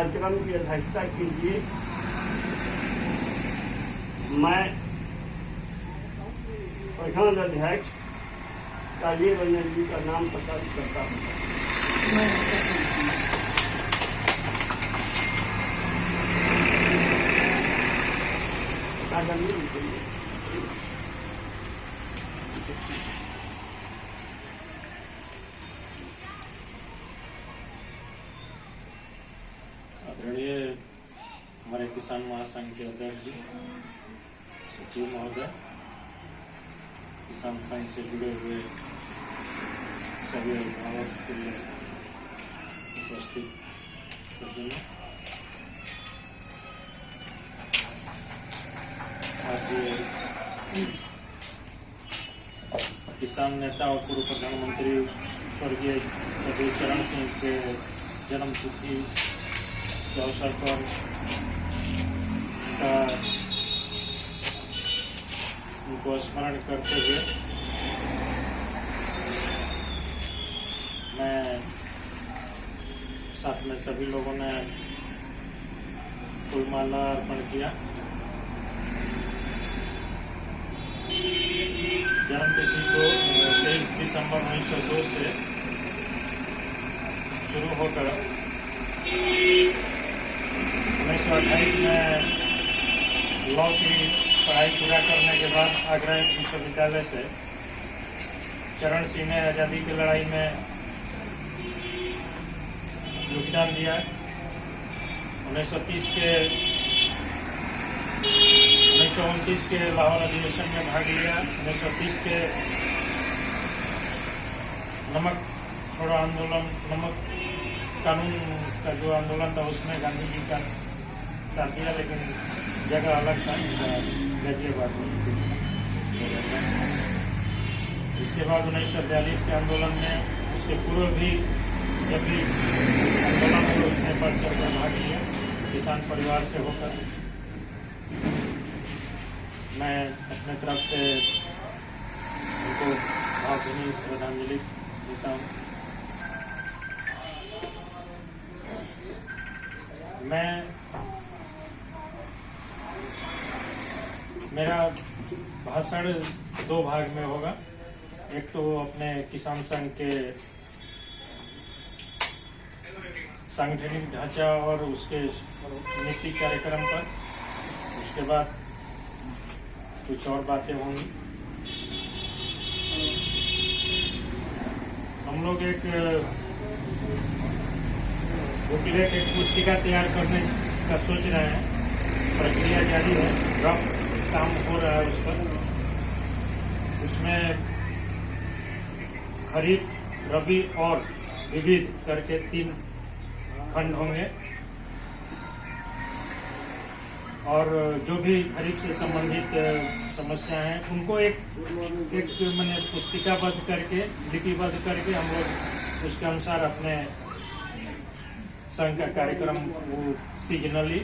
कार्यक्रम की अध्यक्षता कीजिए। मैं प्रखंड अध्यक्ष काली रंजन जी का नाम प्रकाश करता हूँ। आदरणीय हमारे किसान महासंघ के अध्यक्ष जी, सचिव महोदय, किसान संघ से जुड़े हुए सभी अभिभावक के लिए उपस्थित सज्जनों, आज किसान नेता और पूर्व प्रधानमंत्री स्वर्गीय चरण सिंह के जन्म तिथि के अवसर पर उनको स्मरण करते हुए मैं साथ में सभी लोगों ने फूलमाला अर्पण किया। जन्मतिथि को 23 दिसंबर 1902 से शुरू होकर 1928 में लॉ की पढ़ाई पूरा करने के बाद आगरा विश्वविद्यालय से चरण सिंह ने आज़ादी की लड़ाई में योगदान दिया। 1929 के लाहौर अधिवेशन में भाग लिया। 1930 के नमक छोड़ो आंदोलन, नमक कानून का जो आंदोलन था उसमें गांधी जी का साथ दिया, लेकिन जगह अलग था, गाजियाबाद में। इसके बाद 1942 के आंदोलन में, उसके पूर्व भी जब भी आंदोलन हुआ उसने बढ़ चढ़ कर भाग लिया। किसान परिवार से होकर मैं अपने तरफ से उनको भावभीनी श्रद्धांजलि देता हूँ। मेरा भाषण 2 भाग में होगा। एक तो अपने किसान संघ के सांगठनिक ढांचा और उसके नीति कार्यक्रम पर, उसके बाद कुछ और बातें होंगी। हम लोग एक बुकलेट, एक पुस्तिका तैयार करने का सोच रहे हैं। प्रक्रिया जारी है, रफ काम हो रहा है उस पर। उसमें खरीफ, रबी और विविध करके 3 खंड होंगे और जो भी खरीफ से संबंधित समस्या हैं उनको एक मैंने पुस्तिकाबद्ध करके, लिपिबद्ध करके हम लोग उसके अनुसार अपने संघ का कार्यक्रम वो सीजनली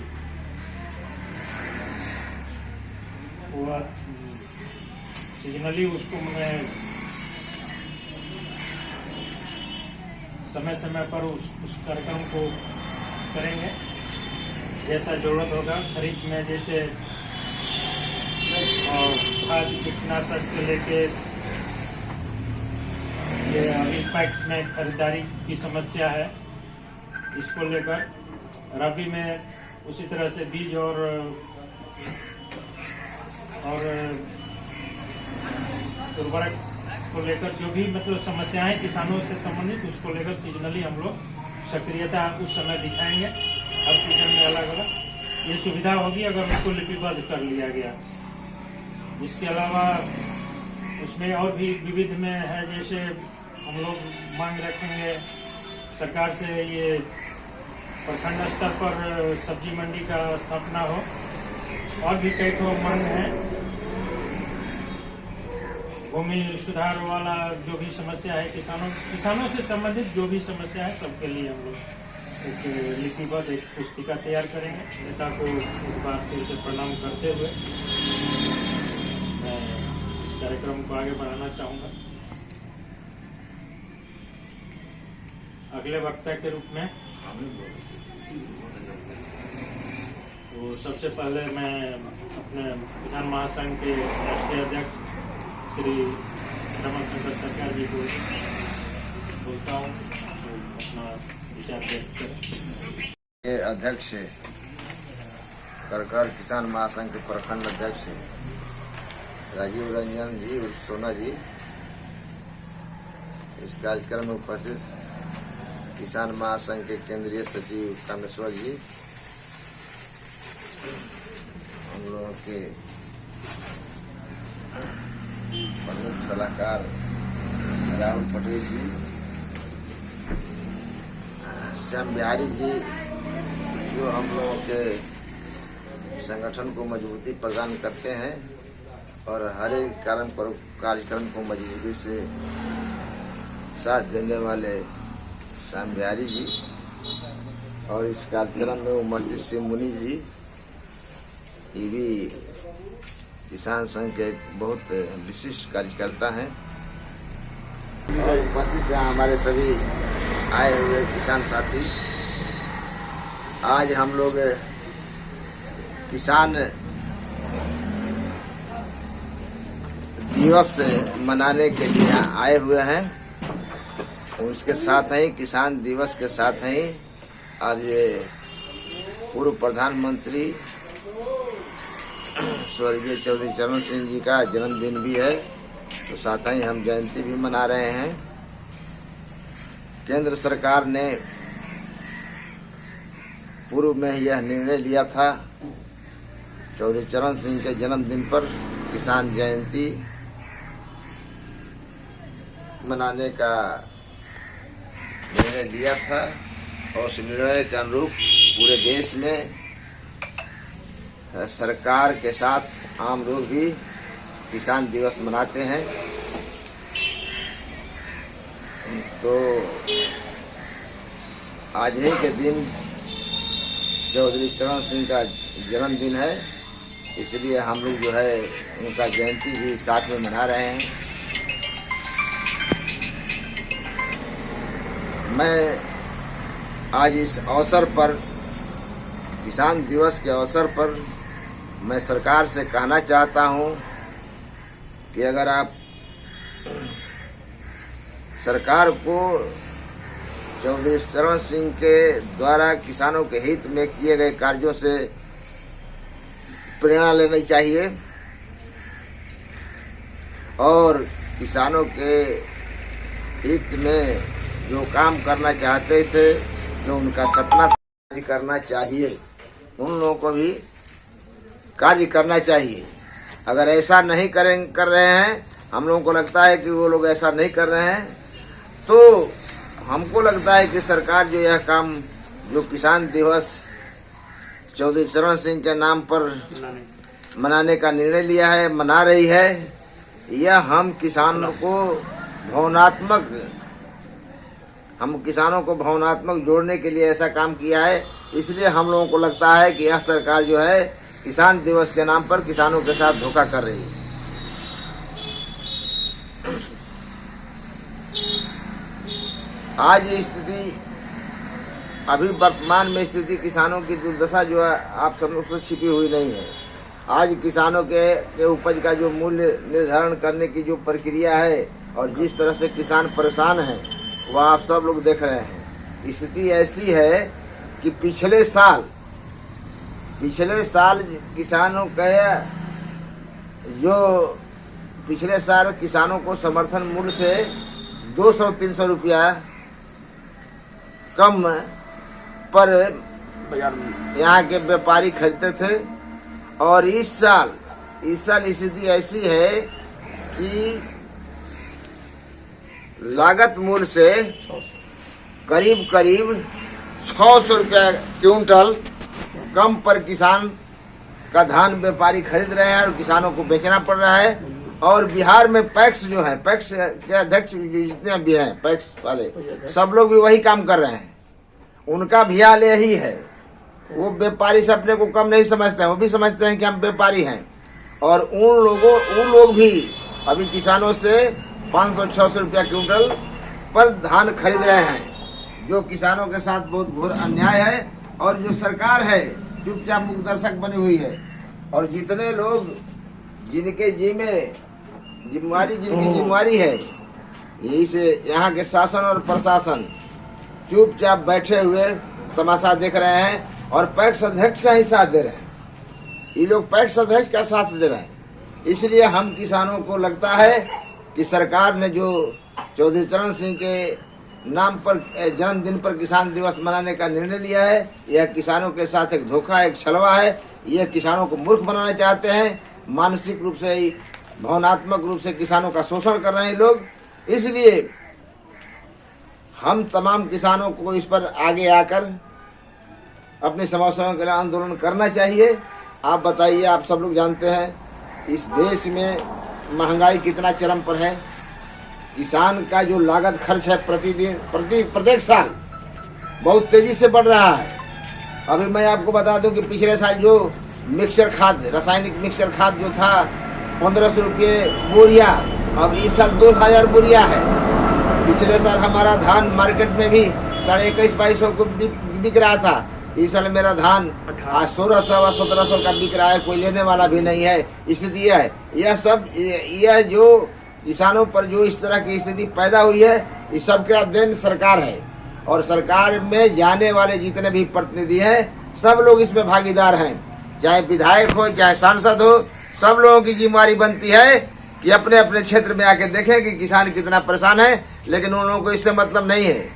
उसको मैं समय समय पर उस कार्यक्रम को करेंगे जैसा जरूरत होगा। खरीफ में जैसे खाद कीटनाशक से लेके ये अभी पैक्स में खरीदारी की समस्या है, इसको लेकर। रबी में उसी तरह से बीज और उर्वरक को लेकर जो भी मतलब समस्याएं किसानों से संबंधित, उसको लेकर सीजनली हम लोग सक्रियता उस समय दिखाएंगे। हर सीजन में अलग अलग ये सुविधा होगी अगर उसको लिपिबद्ध कर लिया गया। इसके अलावा उसमें और भी विविध में है, जैसे हम लोग मांग रखेंगे सरकार से ये प्रखंड स्तर पर सब्जी मंडी का स्थापना हो। और भी कई ठो मांग है, भूमि सुधार वाला जो भी समस्या है, किसानों से संबंधित जो भी समस्या है, सबके लिए हम लोग एक लिपिबद्ध एक पुस्तिका तैयार करेंगे। नेता को एक बार फिर से प्रणाम करते हुए मैं इस कार्यक्रम को आगे बढ़ाना चाहूँगा। अगले वक्ता के रूप में तो सबसे पहले मैं अपने किसान महासंघ के राष्ट्रीय अध्यक्ष श्री रमन शंकर सरकार जी को बोलता हूँ तो अपना विचार व्यक्त करें। के अध्यक्ष करकर किसान महासंघ के प्रखंड अध्यक्ष राजीव रंजन जी उर्फ सोना जी, इस कार्यक्रम में उपस्थित किसान महासंघ के केंद्रीय सचिव कामेश्वर जी, हम लोगों के प्रमुख सलाहकार राहुल पटेल जी, श्याम बिहारी जी, जो हम लोगों के संगठन को मजबूती प्रदान करते हैं और हर एक कार्यक्रम को मजबूती से साथ देने वाले श्याम बिहारी जी, और इस कार्यक्रम में उपस्थित श्री मुनि जी, ये भी किसान संघ के एक बहुत विशिष्ट कार्यकर्ता हैं, और उपस्थित हैं हमारे सभी आए हुए किसान साथी। आज हम लोग किसान दिवस मनाने के लिए आए हुए हैं। उसके साथ ही किसान दिवस के साथ ही आज ये पूर्व प्रधानमंत्री स्वर्गीय चौधरी चरण सिंह जी का जन्मदिन भी है, तो साथ ही हम जयंती भी मना रहे हैं। केंद्र सरकार ने पूर्व में यह निर्णय लिया था चौधरी चरण सिंह के जन्मदिन पर किसान जयंती मनाने का निर्णय लिया था, और उस निर्णय के अनुरूप पूरे देश में सरकार के साथ आम लोग भी किसान दिवस मनाते हैं। तो आज ही के दिन चौधरी चरण सिंह का जन्मदिन है, इसलिए हम लोग जो है उनका जयंती भी साथ में मना रहे हैं। मैं आज इस अवसर पर, किसान दिवस के अवसर पर, मैं सरकार से कहना चाहता हूं कि अगर आप सरकार को चौधरी चरण सिंह के द्वारा किसानों के हित में किए गए कार्यों से प्रेरणा लेनी चाहिए, और किसानों के हित में जो काम करना चाहते थे, जो उनका सपना था करना चाहिए, उन लोगों को भी कार्य करना चाहिए। अगर ऐसा नहीं कर रहे हैं, हम लोगों को लगता है कि वो लोग ऐसा नहीं कर रहे हैं, तो हमको लगता है कि सरकार जो यह काम, जो किसान दिवस चौधरी चरण सिंह के नाम पर मनाने का निर्णय लिया है, मना रही है, यह हम किसानों को भावनात्मक जोड़ने के लिए ऐसा काम किया है। इसलिए हम लोगों को लगता है कि यह सरकार जो है किसान दिवस के नाम पर किसानों के साथ धोखा कर रही है। आज स्थिति, अभी वर्तमान में स्थिति किसानों की दुर्दशा जो है आप सब उससे छिपी हुई नहीं है। आज किसानों के उपज का जो मूल्य निर्धारण करने की जो प्रक्रिया है और जिस तरह से किसान परेशान है, वह आप सब लोग देख रहे हैं। स्थिति ऐसी है कि पिछले साल किसानों के पिछले साल किसानों को समर्थन मूल्य से 200-300 रुपया कम पर यहाँ के व्यापारी खरीदते थे, और इस साल स्थिति ऐसी है कि लागत मूल्य से करीब 600 रुपया क्विंटल कम पर किसान का धान व्यापारी खरीद रहे हैं और किसानों को बेचना पड़ रहा है। और बिहार में पैक्स जो है, पैक्स के अध्यक्ष जितने भी हैं, पैक्स वाले सब लोग भी वही काम कर रहे हैं। उनका भी हाल यही है। वो व्यापारी से अपने को कम नहीं समझते हैं, वो भी समझते हैं कि हम व्यापारी हैं, और उन लोग भी अभी किसानों से 500-600 रुपया क्विंटल पर धान खरीद रहे हैं। जो किसानों के साथ बहुत घोर अन्याय है, और जो सरकार है चुपचाप मुखदर्शक बनी हुई है। और जितने लोग जिनकी जिम्मेवारी है, यही से यहाँ के शासन और प्रशासन चुपचाप बैठे हुए तमाशा देख रहे हैं और पैक्स अध्यक्ष का ही साथ दे रहे हैं। ये लोग पैक्स अध्यक्ष का साथ दे रहे हैं। इसलिए हम किसानों को लगता है कि सरकार ने जो चौधरी चरण सिंह के नाम पर जन्मदिन पर किसान दिवस मनाने का निर्णय लिया है, यह किसानों के साथ एक धोखा, एक छलवा है। यह किसानों को मूर्ख बनाना चाहते हैं, मानसिक रूप से, भावनात्मक रूप से किसानों का शोषण कर रहे हैं लोग। इसलिए हम तमाम किसानों को इस पर आगे आकर अपनी समस्याओं के लिए आंदोलन करना चाहिए। आप बताइए, आप सब लोग जानते हैं इस देश में महंगाई कितना चरम पर है। किसान का जो लागत खर्च है प्रत्येक साल बहुत तेजी से बढ़ रहा है। अभी मैं आपको बता दूं कि पिछले साल जो मिक्सचर खाद, रासायनिक मिक्सचर खाद जो था 1500 रुपये बोरिया, अब इस साल 2000 बोरिया है। पिछले साल हमारा धान मार्केट में भी 21,500 को बिक रहा था। इस साल मेरा धान 1600 व 1700 का बिक रहा है, कोई लेने वाला भी नहीं है। स्थिति है यह जो किसानों पर जो इस तरह की स्थिति पैदा हुई है, इस सब का देन सरकार है। और सरकार में जाने वाले जितने भी प्रतिनिधि हैं, सब लोग इसमें भागीदार हैं, चाहे विधायक हो चाहे सांसद हो। सब लोगों की जिम्मेदारी बनती है कि अपने अपने क्षेत्र में आके देखें कि किसान कितना परेशान है। लेकिन उन लोगों को इससे मतलब नहीं है,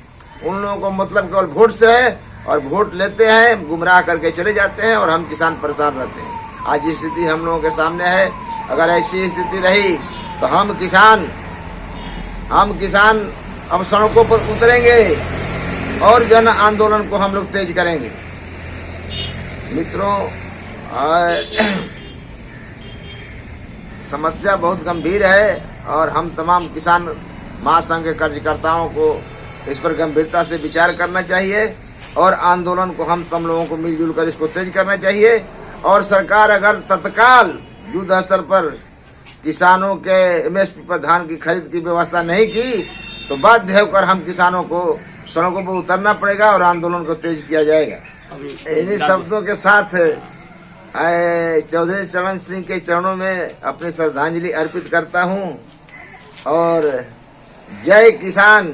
उन लोगों को मतलब केवल वोट से है, और वोट लेते हैं, गुमराह करके चले जाते हैं, और हम किसान परेशान रहते हैं। आज स्थिति हम लोगों के सामने है। अगर ऐसी स्थिति रही तो हम किसान अब सड़कों पर उतरेंगे और जन आंदोलन को हम लोग तेज करेंगे। मित्रों, समस्या बहुत गंभीर है और हम तमाम किसान महासंघ के कार्यकर्ताओं को इस पर गंभीरता से विचार करना चाहिए और आंदोलन को हम सब लोगों को मिलजुल कर इसको तेज करना चाहिए। और सरकार अगर तत्काल युद्ध स्तर पर किसानों के MSP पर धान की खरीद की व्यवस्था नहीं की तो बाध्य होकर हम किसानों को सड़कों पर उतरना पड़ेगा और आंदोलन को तेज किया जाएगा। इन्हीं शब्दों के साथ चौधरी चरण सिंह के चरणों में अपनी श्रद्धांजलि अर्पित करता हूं। और जय किसान,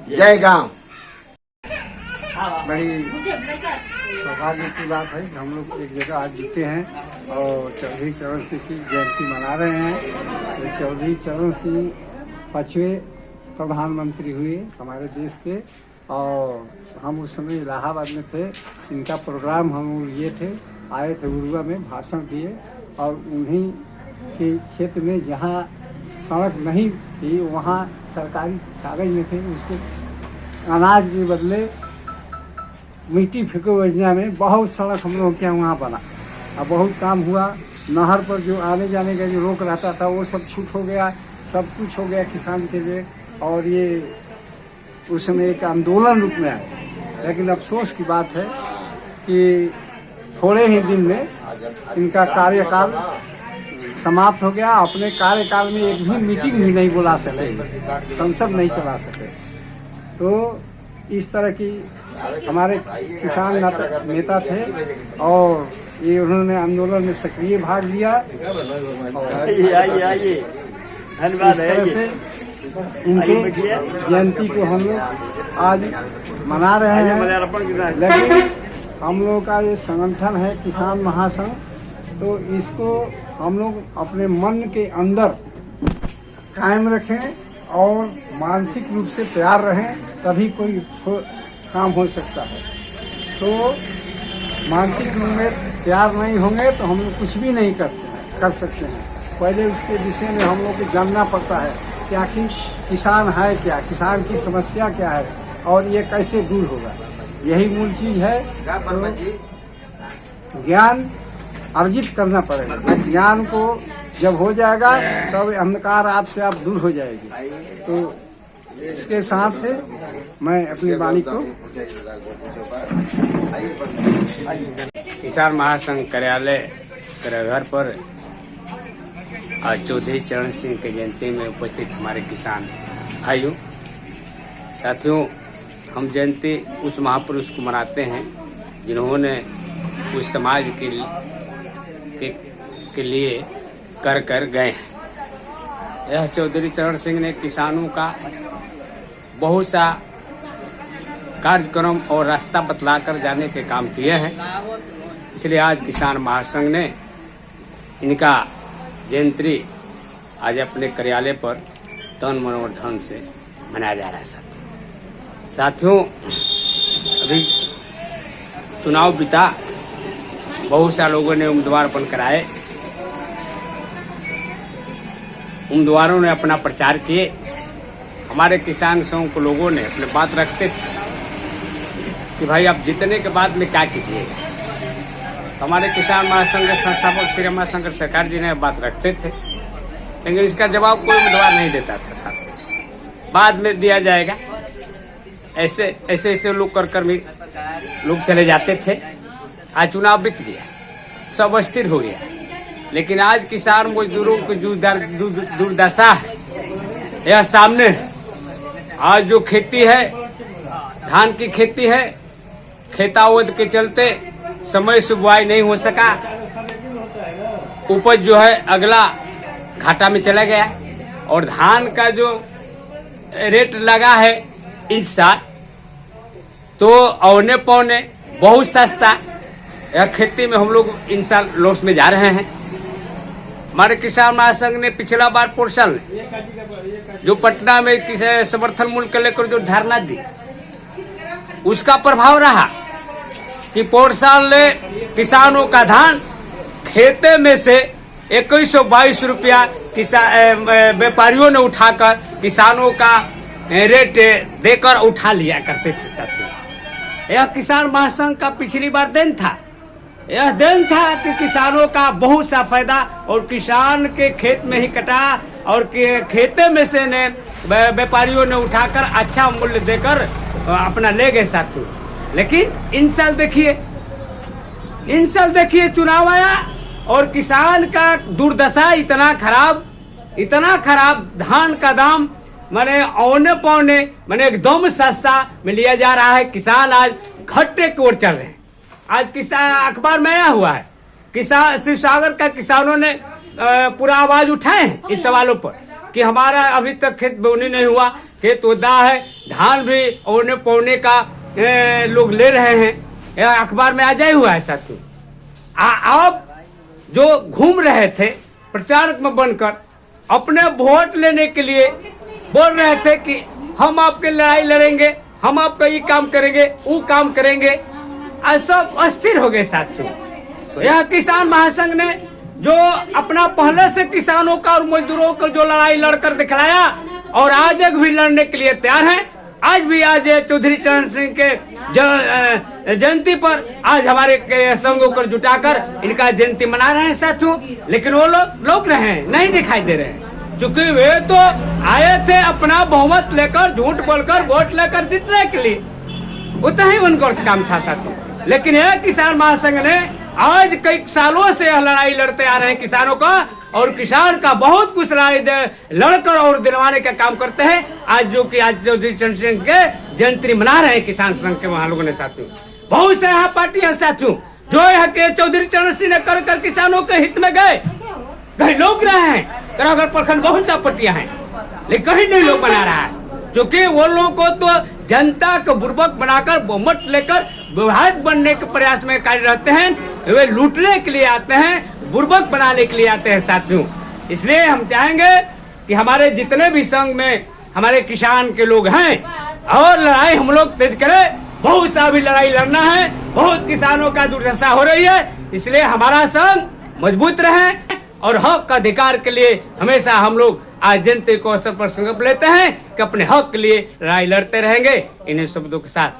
जय गांव। बड़ी सौभाग्य की बात है कि हम लोग एक जगह आज जुटे हैं और चौधरी चरण सिंह की जयंती मना रहे हैं। तो चौधरी चरण सिंह 5वें प्रधानमंत्री हुए हमारे देश के, और हम उस समय इलाहाबाद में थे। इनका प्रोग्राम हम लिए थे, आए थे उरुआ में, भाषण दिए। और उन्हीं के क्षेत्र में जहाँ सड़क नहीं थी वहाँ सरकारी कागज में थे, उसको अनाज के बदले मिट्टी फेंको योजना में बहुत सड़क हम लोग के वहाँ बना और बहुत काम हुआ। नहर पर जो आने जाने का जो रोक रहता था वो सब छूट हो गया, सब कुछ हो गया किसान के लिए। और ये उस समय एक आंदोलन रूप में आया। लेकिन अफसोस की बात है कि थोड़े ही दिन में इनका कार्यकाल समाप्त हो गया। अपने कार्यकाल में एक भी मीटिंग भी नहीं बुला सके, संसद नहीं चला सके। तो इस तरह की हमारे किसान नेता थे और ये उन्होंने आंदोलन में सक्रिय भाग लिया। आइए, धन्यवाद है। इनके जयंती को हम लोग आज मना रहे हैं। लेकिन हम लोग का ये संगठन है किसान महासंघ, तो इसको हम लोग अपने मन के अंदर कायम रखें और मानसिक रूप से तैयार रहें, तभी कोई काम हो सकता है। तो मानसिक रूप में तैयार नहीं होंगे तो हम लोग कुछ भी नहीं कर सकते हैं। पहले उसके विषय में हम लोग को जानना पड़ता है कि आखिर किसान है क्या, किसान की समस्या क्या है और ये कैसे दूर होगा। यही मूल चीज़ है। तो ज्ञान अर्जित करना पड़ेगा। ज्ञान को जब हो जाएगा तब अंधकार आपसे आप दूर हो जाएगी। तो इसके साथ मैं अपनी वाणी को किसान महासंघ कार्यालय घर पर आज चौधरी चरण सिंह के जयंती में उपस्थित हमारे किसान भाइयों साथियों, हम जयंती उस महापुरुष को मनाते हैं जिन्होंने उस समाज के लिए कर गए हैं। यह चौधरी चरण सिंह ने किसानों का बहुत सा कार्यक्रम और रास्ता बतलाकर जाने के काम किए हैं। इसलिए आज किसान महासंघ ने इनका जयंती आज अपने कार्यालय पर तन मन और धन से मनाया जा रहा है। साथियों, अभी चुनाव बीता, बहुत सा लोगों ने उम्मीदवार बनकर आए, उम्मीदवारों ने अपना प्रचार किए। हमारे किसान संघ को लोगों ने अपने बात रखते थे कि भाई आप जीतने के बाद में क्या कीजिएगा। हमारे किसान महासंघ के संस्थापक श्री रमाशंकर सरकार जी ने बात रखते थे, लेकिन इसका जवाब कोई उम्मीदवार नहीं देता था। साथ बाद में दिया जाएगा, ऐसे लोग कर लोग चले जाते थे। आज चुनाव बीत गया, सब अस्थिर हो गया, लेकिन आज किसान मजदूरों की जो दुर्दशा है यह सामने है। आज जो खेती है, धान की खेती है, खेतावद के चलते समय से बुआई नहीं हो सका, उपज जो है अगला घाटा में चला गया, और धान का जो रेट लगा है इस साल तो औने पौने बहुत सस्ता। यह खेती में हम लोग इन साल लॉस में जा रहे हैं। हमारे किसान महासंघ ने पिछला बार पोर्सल जो पटना में किसी समर्थन मूल्य को लेकर जो धरना दी, उसका प्रभाव रहा कि पोर्सल ने किसानों का धान खेते में से 2122 रुपया व्यापारियों ने उठाकर किसानों का रेट देकर उठा लिया करते थे। साथियों, यह किसान महासंघ का पिछली बार दिन था। यह दिन था कि किसानों का बहुत सा फायदा, और किसान के खेत में ही कटा और खेते में से व्यापारियों ने उठाकर अच्छा मूल्य देकर अपना ले गए। साथियों, लेकिन इन साल देखिए चुनाव आया और किसान का दुर्दशा इतना खराब, धान का दाम माने औने पौने माने एकदम सस्ता में लिया जा रहा है। किसान आज घाटे की ओर चल रहे हैं। आज किसान अखबार में आया हुआ है, किसान शिवसागर का किसानों ने पूरा आवाज उठाए हैं इस सवालों पर कि हमारा अभी तक खेत बोनी नहीं हुआ, खेत ओदा है, धान भी औने पौने का लोग ले रहे हैं। यह अखबार में आ जाए हुआ है। साथियों, आप जो घूम रहे थे प्रचारक में बनकर अपने वोट लेने के लिए बोल रहे थे कि हम आपके लड़ाई लड़ेंगे, हम आपका ये काम करेंगे, वो काम करेंगे, सब अस्थिर हो गए। साथियों, यह किसान महासंघ ने जो अपना पहले से किसानों का और मजदूरों का जो लड़ाई लड़कर दिखलाया और आज भी लड़ने के लिए तैयार है। आज चौधरी चरण सिंह के जयंती पर आज हमारे संघों को जुटाकर इनका जयंती मना रहे हैं। साथियों, लेकिन वो लोग लौक रहे हैं, नहीं दिखाई दे रहे हैं, क्योंकि वे तो आए थे अपना बहुमत लेकर, झूठ बोलकर वोट लेकर जीतने के लिए, उतना ही उनका काम था। साथियों, लेकिन यह किसान महासंघ ने आज कई सालों से यह लड़ाई लड़ते आ रहे हैं किसानों का, और किसान का बहुत कुछ लड़ाई लड़कर और दिलवाने का काम करते हैं। आज चौधरी चरण सिंह के जयंती मना रहे हैं किसान संघ के वहां लोगों ने। साथियों, बहुत से यहाँ पार्टियां साथियों जो यहाँ के चौधरी चरण सिंह ने कर किसानों के हित में गए, कहीं लोग रहे हैं, करागर प्रखंड बहुत सा पार्टियां हैं, लेकिन कहीं नहीं लोग बना रहा है, क्योंकि वो लोगों को तो जनता को बुर्बक बनाकर बहुमत लेकर विधायक बनने के प्रयास में कार्य रहते हैं। वे लूटने के लिए आते हैं, बुर्बक बनाने के लिए आते हैं। साथियों, इसलिए हम चाहेंगे कि हमारे जितने भी संघ में हमारे किसान के लोग हैं और लड़ाई हम लोग तेज करें। बहुत सा भी लड़ाई लड़ना है, बहुत किसानों का दुर्दशा हो रही है, इसलिए हमारा संघ मजबूत रहे और हक का अधिकार के लिए हमेशा हम लोग आज जनता को अवसर पर संकल्प लेते हैं कि अपने हक के लिए लड़ाई लड़ते रहेंगे। इन्हीं शब्दों के साथ